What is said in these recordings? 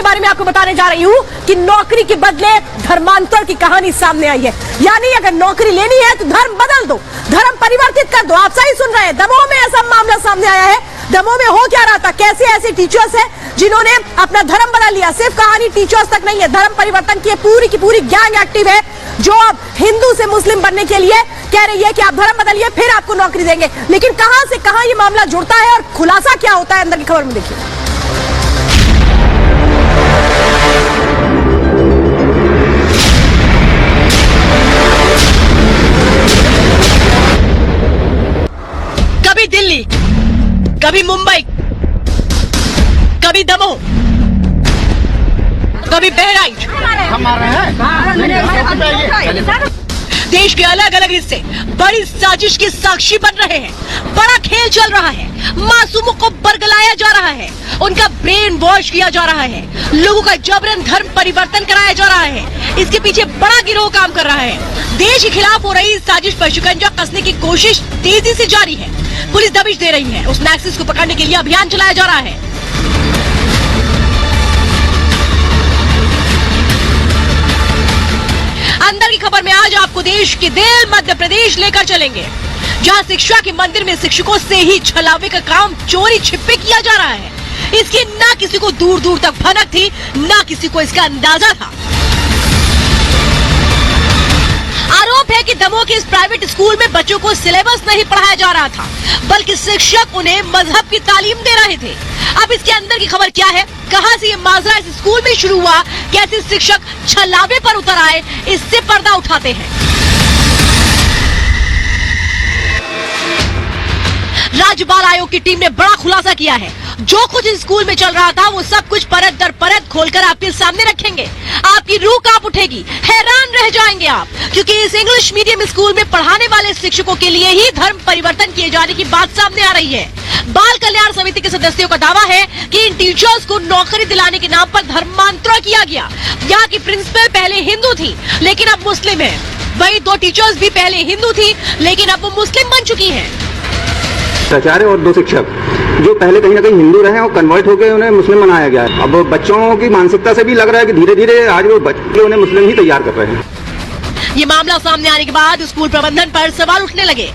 बारे में आपको बताने जा रही हूं कि नौकरी के बदले धर्मांतर की कहानी सामने आई है। यानी अगर नौकरी लेनी है तो धर्म बदल दो, धर्म परिवर्तित कर दो। आप सही सुन रहे हैं, दमोह में ऐसा मामला सामने आया है। दमोह में हो क्या रहा था, कैसे ऐसे टीचर्स हैं जिन्होंने अपना धर्म बदल लिया। सिर्फ कहानी टीचर्स तक नहीं है, धर्म परिवर्तन की पूरी पूरी गैंग एक्टिव है जो अब हिंदू से मुस्लिम बनने के लिए कह रही है कि आप धर्म बदलिए फिर आपको नौकरी देंगे। लेकिन कहां से कहां ये मामला जुड़ता है और खुलासा क्या होता है, अंदर की खबर में देखिए। कभी दिल्ली, कभी मुंबई, कभी दमोह, कभी बहराइच, हम आ रहे हैं। देश के अलग अलग हिस्से बड़ी साजिश के साक्षी बन रहे हैं। बड़ा खेल चल रहा है, मासूमों को बरगलाया जा रहा है, उनका ब्रेन वॉश किया जा रहा है, लोगों का जबरन धर्म परिवर्तन कराया जा रहा है। इसके पीछे बड़ा गिरोह काम कर रहा है। देश के खिलाफ हो रही साजिश पर शिकंजा कसने की कोशिश तेजी से जारी है। पुलिस दबिश दे रही है, उस नक्सलिस्ट को पकड़ने के लिए अभियान चलाया जा रहा है। अंदर की खबर में आज आपको देश के दिल मध्य प्रदेश लेकर चलेंगे, जहां शिक्षा के मंदिर में शिक्षकों से ही छलावे का काम चोरी छिपे किया जा रहा है। इसकी ना किसी को दूर दूर तक भनक थी, ना किसी को इसका अंदाजा था। आरोप है कि दमोह के इस प्राइवेट स्कूल में बच्चों को सिलेबस नहीं पढ़ाया जा रहा था, बल्कि शिक्षक उन्हें मजहब की तालीम दे रहे थे। अब इसके अंदर की खबर क्या है, कहां से ये माजरा इस स्कूल में शुरू हुआ, कैसे शिक्षक छलावे पर उतर आए, इससे पर्दा उठाते हैं। राज्य बाल आयोग की टीम ने बड़ा खुलासा किया है। जो कुछ इस स्कूल में चल रहा था वो सब कुछ परत दर परत खोलकर आपके सामने रखेंगे। आपकी रूह कांप उठेगी, हैरान रह जाएंगे आप, क्योंकि इस इंग्लिश मीडियम स्कूल में पढ़ाने वाले शिक्षकों के लिए ही धर्म परिवर्तन किए जाने की बात सामने आ रही है। बाल कल्याण समिति के सदस्यों का दावा है कि इन टीचर्स को नौकरी दिलाने के नाम पर धर्मांतरण किया गया। यहाँ की प्रिंसिपल पहले हिंदू थी लेकिन अब मुस्लिम है, वही 2 टीचर्स भी पहले हिंदू थी लेकिन अब वो मुस्लिम बन चुकी है। प्राचार्य और 2 शिक्षक जो पहले कहीं ना कहीं हिंदू रहे और कन्वर्ट होकर उन्हें मुस्लिम बनाया गया है। अब बच्चों की मानसिकता से भी लग रहा है कि धीरे धीरे आज वो बच्चे उन्हें मुस्लिम ही तैयार कर रहे हैं। ये मामला सामने आने के बाद स्कूल प्रबंधन पर सवाल उठने लगे।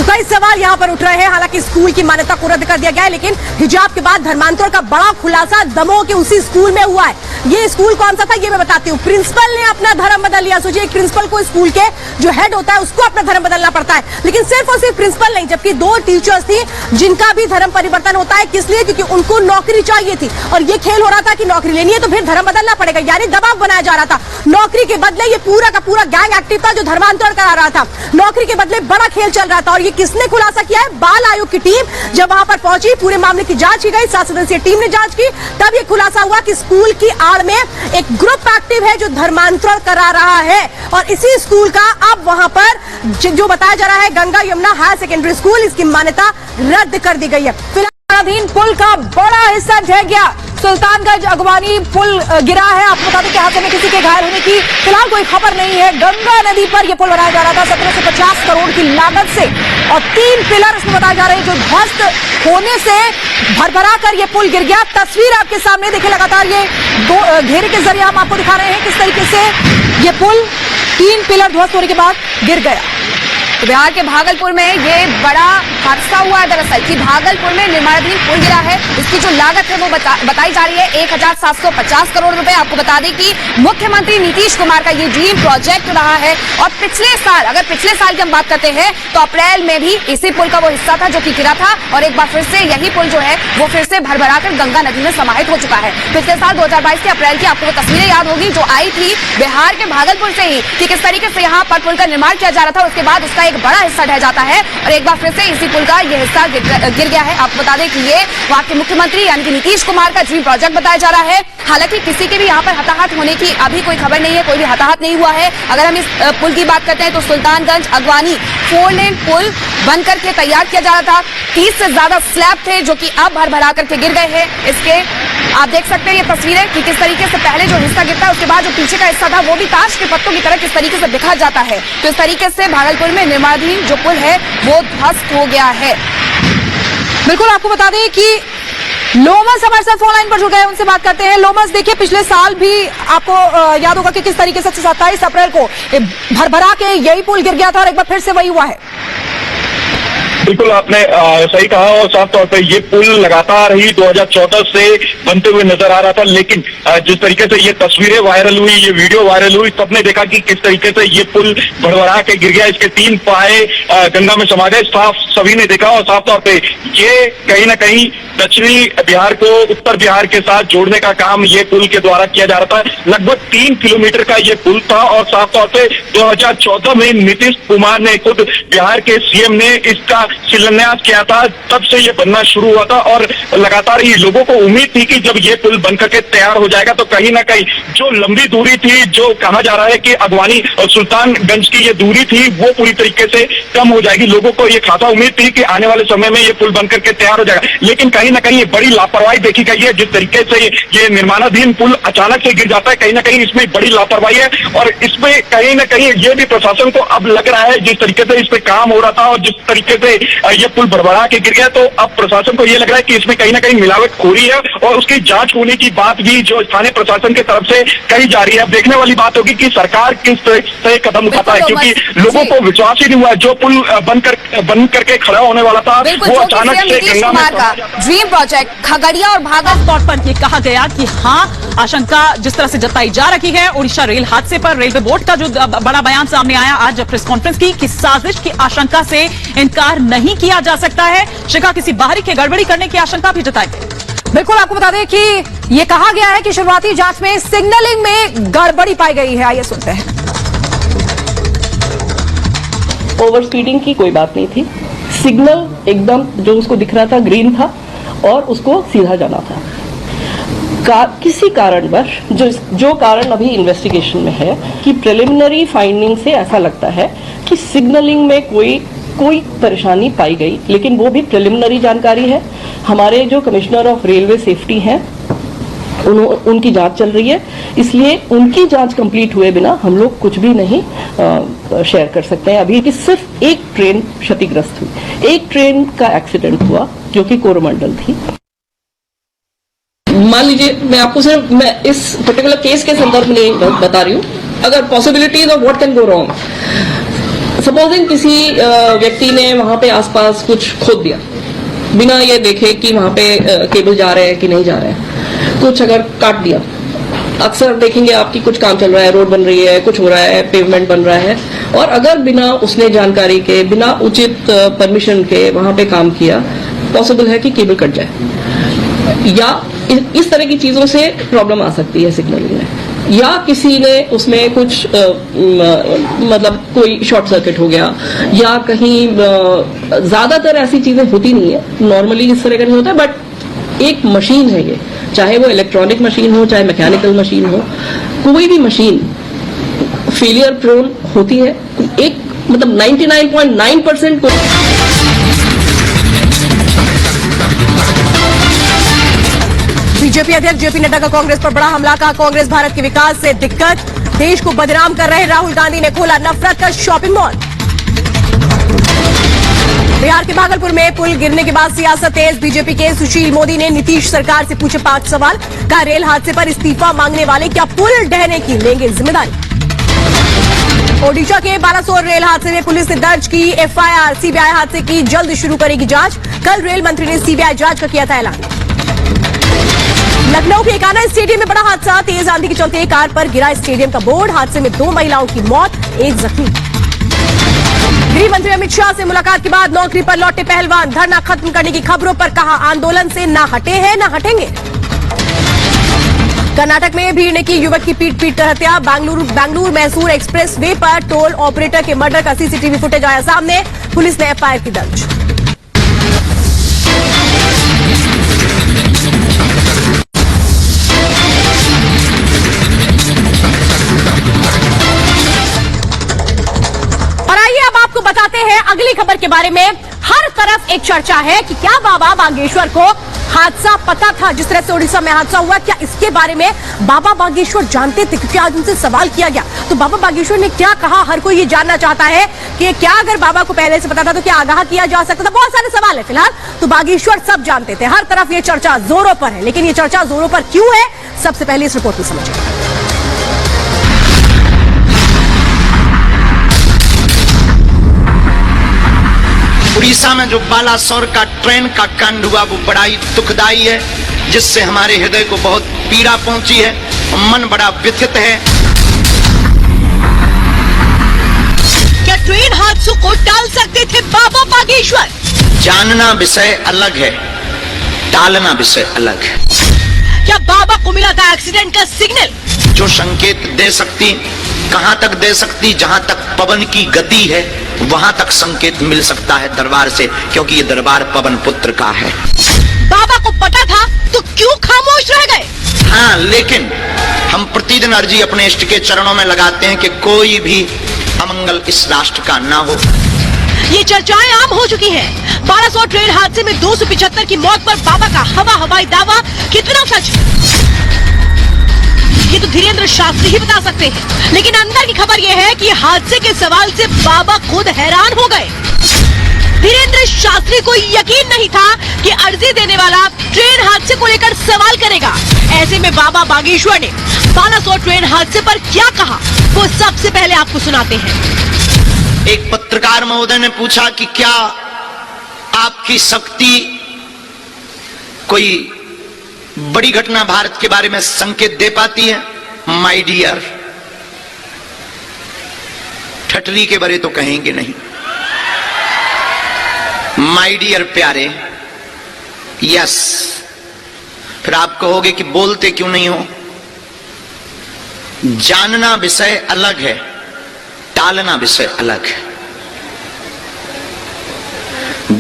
कई सवाल यहाँ पर उठ रहे हैं। हालांकि स्कूल की मान्यता को रद्द कर दिया गया है, लेकिन हिजाब के बाद धर्मांतरण का बड़ा खुलासा दमोह के उसी स्कूल में हुआ है। ये स्कूल कौन सा था ये मैं बताती हूँ। प्रिंसिपल ने अपना धर्म बदल लिया। सोचिए, एक प्रिंसिपल को स्कूल के जो हेड होता है उसको अपना धर्म बदलना पड़ता है, लेकिन सिर्फ और सिर्फ प्रिंसिपल नहीं, जबकि 2 टीचर्स थी जिनका भी धर्म परिवर्तन होता है। किस लिए? क्योंकि उनको नौकरी चाहिए थी और ये खेल हो रहा था कि नौकरी लेनी है तो फिर धर्म बदलना पड़ेगा, यानी दबाव बनाया जा रहा था। नौकरी के बदले ये पूरा का पूरा गैंग एक्टिव था जो धर्मांतरण करा रहा था। नौकरी के बदले बड़ा खेल चल रहा था। और ये किसने खुलासा किया है? बाल आयोग की टीम जब वहां पर पहुंची, पूरे मामले की जांच की गई, 7 सदस्यीय टीम ने जांच की, तब ये खुलासा हुआ कि स्कूल की आड़ में एक ग्रुप एक्टिव है जो धर्मांतरण करा रहा है। और इसी स्कूल का अब वहां पर जो बताया जा रहा है Ganga Yamuna higher secondary school, इसकी मान्यता रद्द कर दी गई है। फिलहाल पुल का बड़ा हिस्सा ढह गया। सुल्तानगंज अगवानी पुल गिरा है। आपको बता दें कि हादसे में किसी के घायल होने की फिलहाल कोई खबर नहीं है। गंगा नदी पर यह पुल बनाया जा रहा था 17 से 50 करोड़ की लागत से, और 3 पिलर इसमें बताए जा रहे हैं जो ध्वस्त होने से भरभरा कर यह पुल गिर गया। तस्वीर आपके सामने देखिए, लगातार ये घेरे के जरिए हम आपको दिखा रहे हैं किस तरीके से यह पुल 3 पिलर ध्वस्त होने के बाद गिर गया। तो बिहार के भागलपुर में ये बड़ा हादसा हुआ है दरअसल कि भागलपुर में निर्माणाधीन पुल गिरा है। इसकी जो लागत है वो बताई जा रही है 1750 करोड़ रुपए। आपको बता दें कि मुख्यमंत्री नीतीश कुमार का ये ड्रीम प्रोजेक्ट रहा है। और पिछले साल, अगर पिछले साल की हम बात करते हैं तो अप्रैल में भी इसी पुल का वो हिस्सा था जो कि गिरा था, और एक बार फिर से यही पुल जो है वो फिर से भरभरा कर गंगा नदी में समाहित हो चुका है। पिछले साल 2022 के अप्रैल की आपको वो तस्वीरें याद होगी जो आई थी बिहार के भागलपुर से ही, कि किस तरीके से यहाँ पर पुल का निर्माण किया जा रहा था। उसके बाद उसका एक बड़ा हिस्सा ढह जाता है और एक बार फिर से इसी पुल का यह हिस्सा गिर गया है। आपको बता दें कि ये वहां के मुख्यमंत्री यानी कि नीतीश कुमार का ड्रीम प्रोजेक्ट बताया जा रहा है। हालांकि किसी के भी यहाँ पर हताहत होने की अभी कोई खबर नहीं है, कोई भी हताहत नहीं हुआ है। अगर हम इस पुल की बात करते हैं तो सुल्तानगंज अगवानी 4 लेन पुल बनकर के तैयार किया जा रहा था। 30 से ज्यादा स्लैब थे जो कि अब भरभरा करके गिर गए हैं। इसके आप देख सकते हैं ये तस्वीरें कि किस तरीके से पहले जो हिस्सा गिरता है उसके बाद जो पीछे का हिस्सा था वो भी ताश के पत्तों की तरह किस तरीके से बिखर जाता है। तो इस तरीके से भागलपुर में निर्माणाधीन जो पुल है वो ध्वस्त हो गया है। बिल्कुल, आपको बता दें कि लोमस हमारे साथ फोन लाइन पर जुड़ गए, उनसे बात करते हैं। लोमस, देखिए पिछले साल भी आपको याद होगा कि किस तरीके से 27 अप्रैल को भरभरा के यही पुल गिर गया था और एक बार फिर से वही हुआ है। बिल्कुल आपने सही कहा और साफ तौर पे ये पुल लगातार ही 2014 से बनते हुए नजर आ रहा था, लेकिन जिस तरीके से ये तस्वीरें वायरल हुई, ये वीडियो वायरल हुई, सबने देखा कि किस तरीके से ये पुल भड़बड़ा के गिर गया, इसके 3 पाए गंगा में समा गए। साफ सभी ने देखा और साफ तौर पे ये कहीं ना कहीं दक्षिणी बिहार को उत्तर बिहार के साथ जोड़ने का काम ये पुल के द्वारा किया जा रहा था। लगभग 3 किलोमीटर का ये पुल था और साफ तौर पे 2014 में नीतीश कुमार ने खुद बिहार के सीएम ने इसका शिलान्यास किया था, तब से ये बनना शुरू हुआ था और लगातार ही लोगों को उम्मीद थी कि जब ये पुल बन करके तैयार हो जाएगा तो कहीं ना कहीं जो लंबी दूरी थी, जो कहा जा रहा है कि अगवानी और सुल्तानगंज की ये दूरी थी, वो पूरी तरीके से कम हो जाएगी। लोगों को ये खासा उम्मीद थी कि आने वाले समय में ये पुल बन करके तैयार हो जाएगा, लेकिन कहीं ना कहीं ये बड़ी लापरवाही देखी गई है। जिस तरीके से ये निर्माणाधीन पुल अचानक से गिर जाता है, कहीं ना कहीं इसमें बड़ी लापरवाही है और इसमें कहीं ना कहीं ये भी प्रशासन को अब लग रहा है, जिस तरीके से इस पे काम हो रहा था और जिस तरीके से ये पुल भड़बड़ा के गिर गया, तो अब प्रशासन को ये लग रहा है कि इसमें कहीं ना कहीं मिलावटखोरी है और उसकी जांच होने की बात भी जो स्थानीय प्रशासन की तरफ से कही जा रही है। अब देखने वाली बात होगी कि सरकार किस तरह से कदम उठाता है, क्योंकि लोगों को विश्वास ही नहीं हुआ। जो पुल बन करके खड़ा होने वाला था वो अचानक से गंगा में। ड्रीम प्रोजेक्ट खगड़िया और भागलपुर तौर पर ये कहा गया कि हाँ, आशंका जिस तरह से जताई जा रही है उड़ीसा रेल हादसे पर रेलवे बोर्ड का जो बड़ा बयान सामने आया आज प्रेस कॉन्फ्रेंस की कि साजिश की आशंका से इनकार नहीं किया जा सकता है। शिका किसी बाहरी के गड़बड़ी करने की आशंका भी जताई गई। बिल्कुल, आपको बता दें कि ये कहा गया है कि शुरुआती जांच में सिग्नलिंग में गड़बड़ी पाई गई है। आइए सुनते हैं। ओवर स्पीडिंग की कोई बात नहीं थी। सिग्नल एकदम जो उसको दिख रहा था ग्रीन था और उसको सीधा जाना था। किसी कारणवश जो कारण अभी इन्वेस्टिगेशन में है कि प्रिलिमिनरी फाइंडिंग से ऐसा लगता है कि सिग्नलिंग में कोई परेशानी पाई गई, लेकिन वो भी प्रिलिमिनरी जानकारी है। हमारे जो कमिश्नर ऑफ रेलवे सेफ्टी हैं उनकी जांच चल रही है, इसलिए उनकी जांच कंप्लीट हुए बिना हम लोग कुछ भी नहीं शेयर कर सकते हैं। अभी कि सिर्फ एक ट्रेन क्षतिग्रस्त हुई, एक ट्रेन का एक्सीडेंट हुआ जो कि कोरोमंडल थी। मान लीजिए मैं इस पर्टिकुलर केस के संदर्भ में नहीं बता रही हूँ, अगर possibilities of what can go wrong. Supposing किसी व्यक्ति ने वहां पे आसपास कुछ खोद दिया बिना ये देखे कि वहां पे केबल जा रहे हैं कि नहीं जा रहे हैं, कुछ अगर काट दिया। अक्सर देखेंगे आपकी कुछ काम चल रहा है, रोड बन रही है, कुछ हो रहा है, पेवमेंट बन रहा है, और अगर बिना उसने जानकारी के, बिना उचित परमिशन के वहां पे काम किया, पॉसिबल है कि केबल कट जाए या इस तरह की चीजों से प्रॉब्लम आ सकती है सिग्नलिंग में, या किसी ने उसमें कुछ मतलब कोई शॉर्ट सर्किट हो गया, या कहीं ज्यादातर ऐसी चीजें होती नहीं है, नॉर्मली इस तरह का नहीं होता है, बट एक मशीन है ये, चाहे वो इलेक्ट्रॉनिक मशीन हो चाहे मैकेनिकल मशीन हो, कोई भी मशीन फेलियर प्रोन होती है। एक मतलब 99.9% बीजेपी अध्यक्ष जेपी नड्डा का कांग्रेस पर बड़ा हमला, का कांग्रेस भारत के विकास से दिक्कत, देश को बदनाम कर रहे राहुल गांधी ने खोला नफरत का शॉपिंग मॉल। बिहार के भागलपुर में पुल गिरने के बाद सियासत तेज, बीजेपी के सुशील मोदी ने नीतीश सरकार से पूछे 5 सवाल, का रेल हादसे पर इस्तीफा मांगने वाले क्या पुल ढहने की लेंगे जिम्मेदारी। ओडिशा के बालासोर रेल हादसे में पुलिस ने दर्ज की एफआईआर, सीबीआई हादसे की जल्द शुरू करेगी जांच, कल रेल मंत्री ने सीबीआई जांच का किया था ऐलान। लखनऊ के एकाना स्टेडियम में बड़ा हादसा, तेज आंधी के चलते कार पर गिरा स्टेडियम का बोर्ड, हादसे में 2 महिलाओं की मौत, 1 जख्मी। गृह मंत्री अमित शाह से मुलाकात के बाद नौकरी पर लौटे पहलवान, धरना खत्म करने की खबरों पर कहा आंदोलन से ना हटे हैं ना हटेंगे। कर्नाटक में भीड़ ने की युवक की पीट कर हत्या, बेंगलुरु मैसूर एक्सप्रेस वे पर टोल ऑपरेटर के मर्डर का सीसीटीवी फुटेज आया सामने, पुलिस ने एफआईआर की दर्ज। आपको बताते हैं अगली खबर के बारे में। हर तरफ एक चर्चा है कि क्या बाबा बागेश्वर को हादसा पता था जिस तरह से उड़ीसा में हादसा हुआ, क्या इसके बारे में बाबा बागेश्वर जानते थे? क्योंकि आज उनसे सवाल किया गया तो बाबा बागेश्वर ने क्या कहा, हर कोई ये जानना चाहता है कि क्या अगर बाबा को पहले से पता था तो क्या आगाह किया जा सकता था। बहुत सारे सवाल है। फिलहाल तो बागेश्वर सब जानते थे, हर तरफ ये चर्चा जोरों पर है, लेकिन ये चर्चा जोरों पर क्यों है, सबसे पहले इस रिपोर्ट में समझिए। उड़ीसा में जो बालासोर का ट्रेन का कांड हुआ वो बड़ा ही दुखदायी है, जिससे हमारे हृदय को बहुत पीड़ा पहुंची है, मन बड़ा व्यथित है। क्या ट्रेन हादसों को टाल सकते थे बाबा बागेश्वर? जानना विषय अलग है, टालना विषय अलग है। क्या बाबा को मिला था एक्सीडेंट का सिग्नल? जो संकेत दे सकती, कहां तक दे सकती, जहां तक पवन की गति है वहां तक संकेत मिल सकता है दरबार से, क्योंकि ये दरबार पवन पुत्र का है। बाबा को पता था तो क्यों खामोश रह गए? हाँ, लेकिन हम प्रतिदिन अर्जी अपने इष्ट के चरणों में लगाते हैं कि कोई भी अमंगल इस राष्ट्र का ना हो। ये चर्चाएं आम हो चुकी हैं। बालासोर ट्रेन हादसे में 275 की मौत पर बाबा का हवाई दावा कितना सच है, ये तो धीरेन्द्र शास्त्री ही बता सकते हैं। लेकिन अंदर की खबर ये है कि हादसे के सवाल से बाबा खुद हैरान हो गए। धीरेन्द्र शास्त्री को यकीन नहीं था कि अर्जी देने वाला ट्रेन हादसे को लेकर सवाल करेगा। ऐसे में बाबा बागेश्वर ने बालासोर ट्रेन हादसे पर क्या कहा, वो सबसे पहले आपको सुनाते हैं। एक पत्रकार महोदय ने पूछा कि क्या आपकी शक्ति कोई बड़ी घटना भारत के बारे में संकेत दे पाती है? माय डियर, ठटरी के बारे तो कहेंगे नहीं, माय डियर प्यारे, यस। फिर आप कहोगे कि बोलते क्यों नहीं हो? जानना विषय अलग है, टालना विषय अलग है।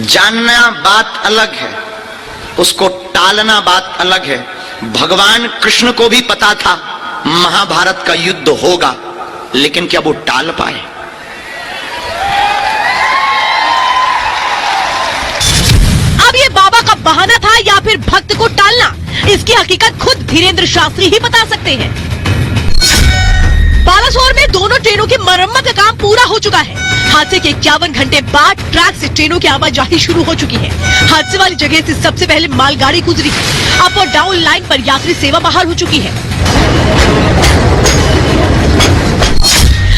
जानना बात अलग है, उसको टालना बात अलग है। भगवान कृष्ण को भी पता था महाभारत का युद्ध होगा, लेकिन क्या वो टाल पाए? अब ये बाबा का बहाना था या फिर भक्त को टालना, इसकी हकीकत खुद धीरेन्द्र शास्त्री ही बता सकते हैं। बालासोर में दोनों ट्रेनों की मरम्मत का काम पूरा हो चुका है। हादसे के 51 घंटे बाद ट्रैक से ट्रेनों की आवाजाही शुरू हो चुकी है। हादसे वाली जगह से सबसे पहले मालगाड़ी गुजरी है। अप और डाउन लाइन पर यात्री सेवा बहाल हो चुकी है।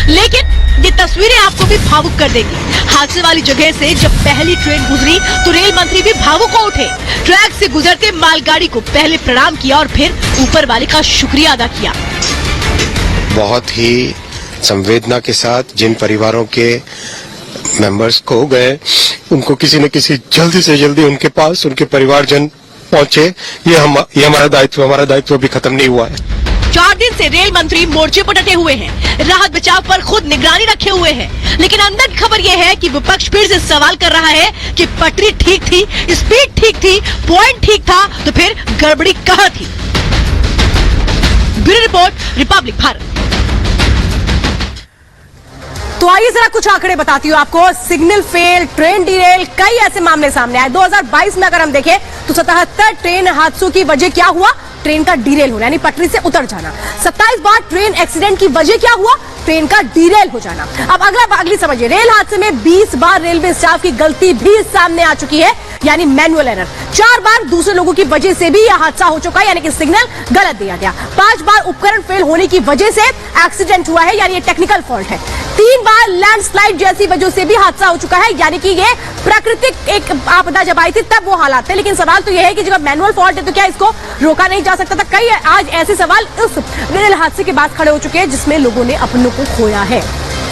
लेकिन ये तस्वीरें आपको भी भावुक कर देगी। हादसे वाली जगह से जब पहली ट्रेन गुजरी तो रेल मंत्री भी भावुक हो उठे। ट्रैक से गुजरते मालगाड़ी को पहले प्रणाम किया और फिर ऊपर वाले का शुक्रिया अदा किया। बहुत ही संवेदना के साथ जिन परिवारों के मेंबर्स खो गए, उनको किसी न किसी जल्दी से जल्दी उनके पास उनके परिवारजन पहुंचे। ये हमारा दायित्व अभी खत्म नहीं हुआ है। 4 दिन से रेल मंत्री मोर्चे पर डटे हुए हैं, राहत बचाव पर खुद निगरानी रखे हुए हैं। लेकिन अंदर की खबर यह है कि विपक्ष फिर से सवाल कर रहा है कि पटरी ठीक थी, स्पीड ठीक थी, पॉइंट ठीक था, तो फिर गड़बड़ी कहां थी? Bureau report, Republic Bharat. तो आइए जरा कुछ आंकड़े बताती हूँ आपको। सिग्नल फेल, ट्रेन डिरेल, कई ऐसे मामले सामने आए। 2022 में अगर हम देखें तो 77 ट्रेन हादसों की वजह क्या हुआ? ट्रेन का डिरेल होना, यानी पटरी से उतर जाना। 27 बार ट्रेन एक्सीडेंट की वजह क्या हुआ? ट्रेन का डिरेल हो जाना। अब अगली समझिए, रेल हादसे में 20 बार रेलवे स्टाफ की गलती भी सामने आ चुकी है, यानी मैनुअल एरर। 4 बार दूसरे लोगों की वजह से भी यह हादसा हो चुका है, यानी कि सिग्नल गलत दिया गया। 5 बार उपकरण फेल होने की वजह से एक्सीडेंट हुआ है, यानी ये टेक्निकल फॉल्ट है। 3 बार लैंडस्लाइड जैसी वजह से भी हादसा हो चुका है, यानी कि ये प्राकृतिक एक आपदा जब आई थी तब वो हालात थे। लेकिन सवाल तो यह है कि जब मैनुअल फॉल्ट है तो क्या इसको रोका नहीं जा सकता था? कई आज ऐसे सवाल इस रेल हादसे के बाद खड़े हो चुके हैं जिसमें लोगों ने अपनों को खोया है।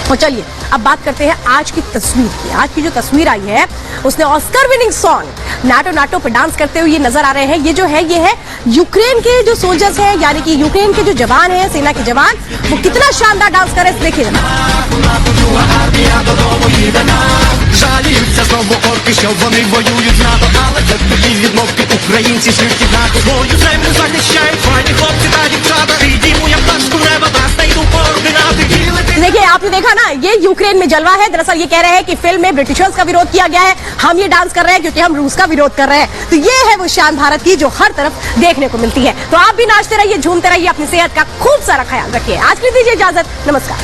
और चलिए अब बात करते हैं आज की तस्वीर की। आज की जो तस्वीर आई है उसने Oscar winning song NATO NATO पे डांस करते हुए ये नजर आ रहे हैं। ये जो है ये है यूक्रेन के जो सोल्जर्स हैं, यानी कि यूक्रेन के जो जवान हैं, सेना के जवान, वो कितना शानदार डांस कर रहे हैं, देखिए Жаліються знову орки, що вони воюють з НАТО, але це такі відмовки, українці свідки НАТО. Свою землю захищають файні хлопці та дівчата. Підійму я пташку неба та знайду координати. देखिए ये आपने देखा ना, ये यूक्रेन में जलवा है। दरअसल ये कह रहे हैं कि फिल्म में ब्रिटिशर्स का विरोध किया गया है, हम ये डांस कर रहे हैं क्योंकि हम रूस का विरोध कर रहे हैं। तो ये है वो शान भारत की जो हर तरफ देखने को मिलती है। तो आप भी नाचते रहिए, झूमते रहिए, अपनी सेहत का खूब सारा ख्याल रखिए। आज के लिए दीजिए इजाजत, नमस्कार।